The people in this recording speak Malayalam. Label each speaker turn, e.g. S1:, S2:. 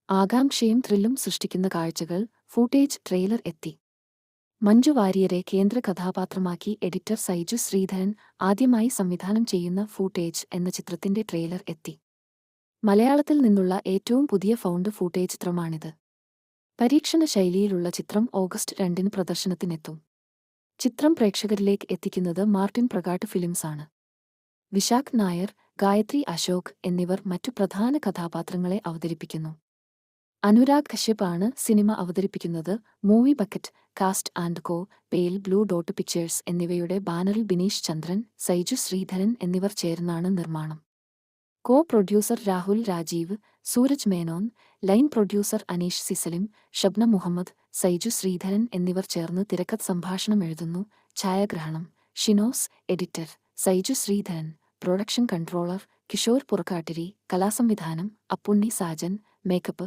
S1: ആകാംക്ഷയും ത്രില്ലും സൃഷ്ടിക്കുന്ന കാഴ്ചകൾ ഫൂട്ടേജ് ട്രെയിലർ എത്തി. മഞ്ജു വാര്യരെ കേന്ദ്ര കഥാപാത്രമാക്കി എഡിറ്റർ സൈജു ശ്രീധരൻ ആദ്യമായി സംവിധാനം ചെയ്യുന്ന ഫൂട്ടേജ് എന്ന ചിത്രത്തിന്റെ ട്രെയിലർ എത്തി. മലയാളത്തിൽ നിന്നുള്ള ഏറ്റവും പുതിയ ഫൗണ്ട് ഫൂട്ടേജ് ചിത്രമാണിത്. പരീക്ഷണ ശൈലിയിലുള്ള ചിത്രം ഓഗസ്റ്റ് 2-ന് പ്രദർശനത്തിനെത്തും. ചിത്രം പ്രേക്ഷകരിലേക്ക് എത്തിക്കുന്നത് മാർട്ടിൻ പ്രകാട്ട് ഫിലിംസാണ്. വിശാഖ് നായർ, ഗായത്രി അശോക് എന്നിവർ മറ്റു പ്രധാന കഥാപാത്രങ്ങളെ അവതരിപ്പിക്കുന്നു. അനുരാഗ് കശ്യപ് ആണ് സിനിമ അവതരിപ്പിക്കുന്നത്. Movie bucket, cast and co, pale blue dot pictures എന്നിവയുടെ ബാനറിൽ ബിനീഷ് ചന്ദ്രൻ, സൈജു ശ്രീധരൻ എന്നിവർ ചേർന്നാണ് നിർമ്മാണം. Co producer Rahul Rajeev, Sooraj Menon, line producer Aneesh Sisalim, Shabna Muhammad, Saiju Sreedharan എന്നിവർ ചേർന്ന് തിരക്കഥ സംഭാഷണം എഴുതുന്നു. ഛായാഗ്രഹണം Shinos, editor Saiju Sreedharan, production controller Kishore Purakkattiri, കലാസംവിധാനം അപ്പുണ്ണി സാജൻ, മേക്കപ്പ്